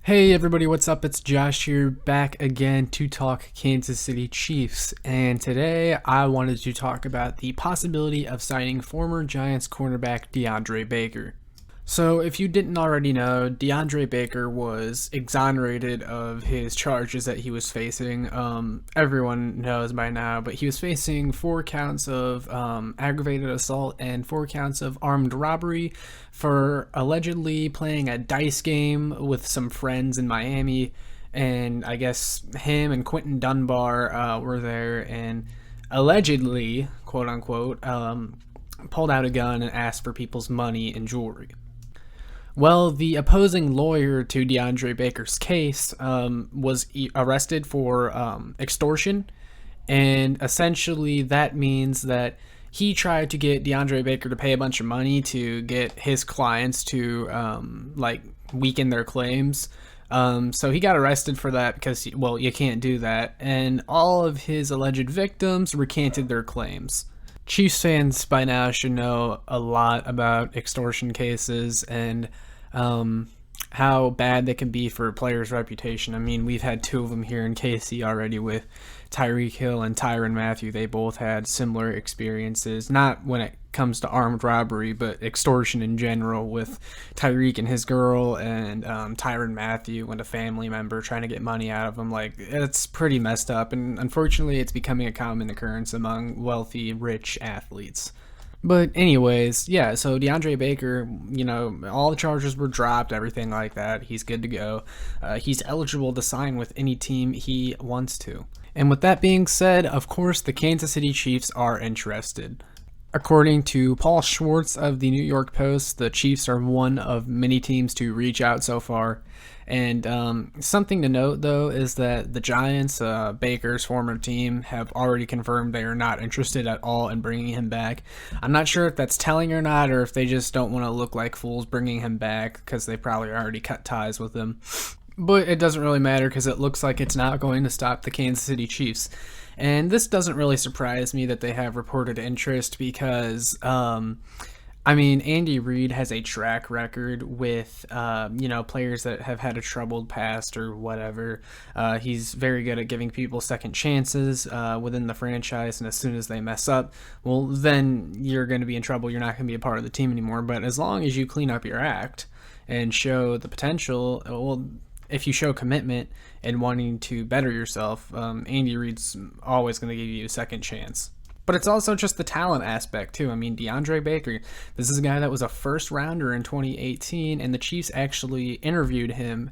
Hey everybody, what's up? It's Josh here, back again to talk Kansas City Chiefs. And today I wanted to talk about the possibility of signing former Giants cornerback DeAndre Baker. So, if you didn't already know, DeAndre Baker was exonerated of his charges that he was facing. Everyone knows by now, but he was facing 4 counts of aggravated assault and 4 counts of armed robbery for allegedly playing a dice game with some friends in Miami. And I guess him and Quentin Dunbar were there and allegedly, quote unquote, pulled out a gun and asked for people's money and jewelry. Well, the opposing lawyer to DeAndre Baker's case was arrested for extortion, and essentially that means that he tried to get DeAndre Baker to pay a bunch of money to get his clients to weaken their claims. So he got arrested for that because, well, you can't do that, and all of his alleged victims recanted their claims. Chiefs fans by now should know a lot about extortion cases and how bad they can be for a player's reputation. I mean, we've had 2 of them here in KC already with Tyreek Hill and Tyrann Mathieu. They both had similar experiences, not when it comes to armed robbery, but extortion in general, with Tyreek and his girl, and Tyrann Mathieu and a family member trying to get money out of him. Like, it's pretty messed up, and unfortunately it's becoming a common occurrence among wealthy, rich athletes. But anyways, yeah, so DeAndre Baker, all the charges were dropped, everything like that. He's good to go. He's eligible to sign with any team he wants to. And with that being said, of course, the Kansas City Chiefs are interested. According to Paul Schwartz of the New York Post, the Chiefs are one of many teams to reach out so far. And something to note, though, is that the Giants, Baker's former team, have already confirmed they are not interested at all in bringing him back. I'm not sure if that's telling or not, or if they just don't want to look like fools bringing him back because they probably already cut ties with him. But it doesn't really matter because it looks like it's not going to stop the Kansas City Chiefs. And this doesn't really surprise me that they have reported interest because, Andy Reid has a track record with, players that have had a troubled past or whatever. He's very good at giving people second chances within the franchise, and as soon as they mess up, well, then you're going to be in trouble. You're not going to be a part of the team anymore. But as long as you clean up your act and show the potential, well, if you show commitment and wanting to better yourself, Andy Reid's always going to give you a second chance. But it's also just the talent aspect, too. I mean, DeAndre Baker, this is a guy that was a first rounder in 2018, and the Chiefs actually interviewed him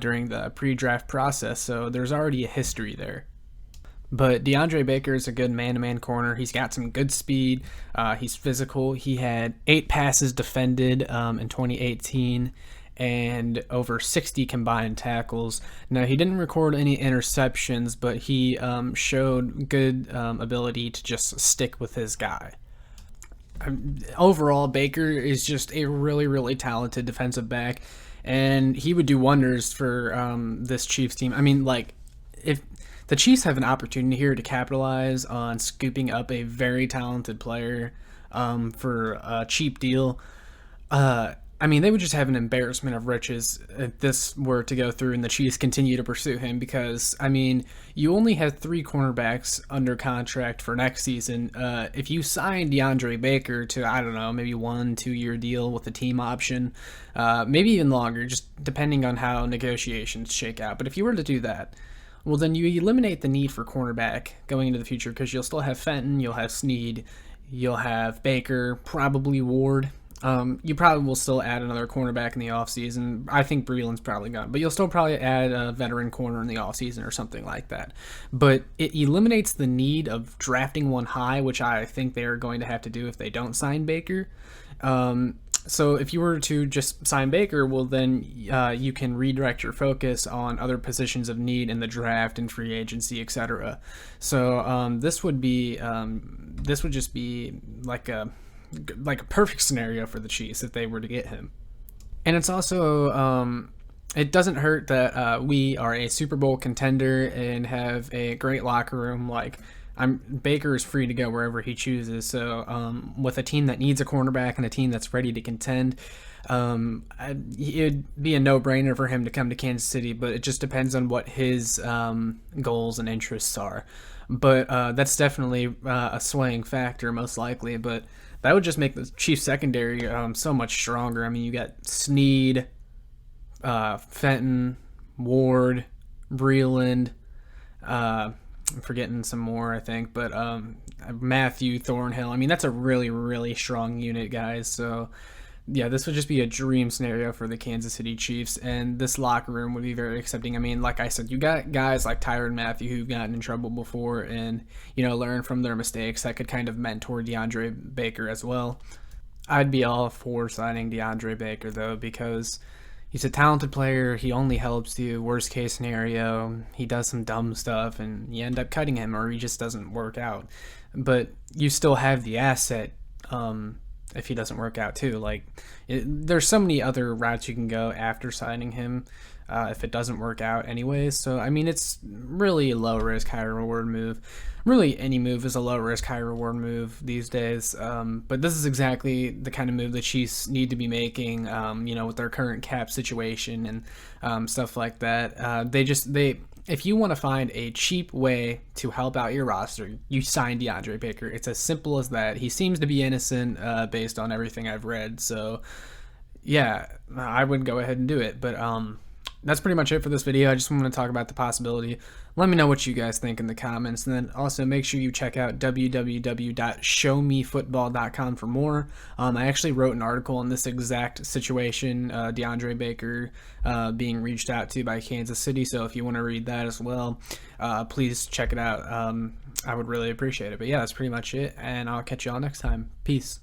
during the pre-draft process, so there's already a history there. But DeAndre Baker is a good man-to-man corner. He's got some good speed. He's physical. He had 8 passes defended in 2018 and over 60 combined tackles. Now, he didn't record any interceptions, but he showed good ability to just stick with his guy. Overall, Baker is just a really, really talented defensive back, and he would do wonders for this Chiefs team. I mean, if the Chiefs have an opportunity here to capitalize on scooping up a very talented player for a cheap deal, they would just have an embarrassment of riches if this were to go through and the Chiefs continue to pursue him because, you only have 3 cornerbacks under contract for next season. If you sign DeAndre Baker to, I don't know, maybe 1-2 year deal with a team option, maybe even longer, just depending on how negotiations shake out. But if you were to do that, well, then you eliminate the need for cornerback going into the future because you'll still have Fenton, you'll have Snead, you'll have Baker, probably Ward. You probably will still add another cornerback in the offseason. I think Breeland's probably gone, but you'll still probably add a veteran corner in the offseason or something like that. But it eliminates the need of drafting one high, which I think they're going to have to do if they don't sign Baker. So if you were to just sign Baker, well, then you can redirect your focus on other positions of need in the draft and free agency, etc. So this would just be like a perfect scenario for the Chiefs if they were to get him. And it's also it doesn't hurt that we are a Super Bowl contender and have a great locker room. Like, Baker is free to go wherever he chooses. So with a team that needs a cornerback and a team that's ready to contend, it'd be a no-brainer for him to come to Kansas City. But it just depends on what his goals and interests are. But that's definitely a swaying factor, most likely. But that would just make the Chiefs secondary so much stronger. I mean, you got Snead, Fenton, Ward, Breland. I'm forgetting some more, I think, but Matthew, Thornhill. I mean, that's a really, really strong unit, guys. So, yeah, this would just be a dream scenario for the Kansas City Chiefs, and this locker room would be very accepting. I mean, like I said, you got guys like Tyrann Mathieu who've gotten in trouble before and, learn from their mistakes. That could kind of mentor DeAndre Baker as well. I'd be all for signing DeAndre Baker, though, because he's a talented player. He only helps you. Worst case scenario, he does some dumb stuff and you end up cutting him, or he just doesn't work out. But you still have the asset if he doesn't work out too. There's so many other routes you can go after signing him if it doesn't work out anyways. So, I mean, it's really a low risk, high reward move. Really, any move is a low risk, high reward move these days. But this is exactly the kind of move the Chiefs need to be making, with their current cap situation and stuff like that. If you want to find a cheap way to help out your roster, you sign DeAndre Baker. It's as simple as that. He seems to be innocent based on everything I've read. So, yeah, I would go ahead and do it. But that's pretty much it for this video. I just want to talk about the possibility. Let me know what you guys think in the comments. And then also make sure you check out www.showmefootball.com for more. I actually wrote an article on this exact situation, DeAndre Baker being reached out to by Kansas City. So if you want to read that as well, please check it out. I would really appreciate it. But yeah, that's pretty much it. And I'll catch you all next time. Peace.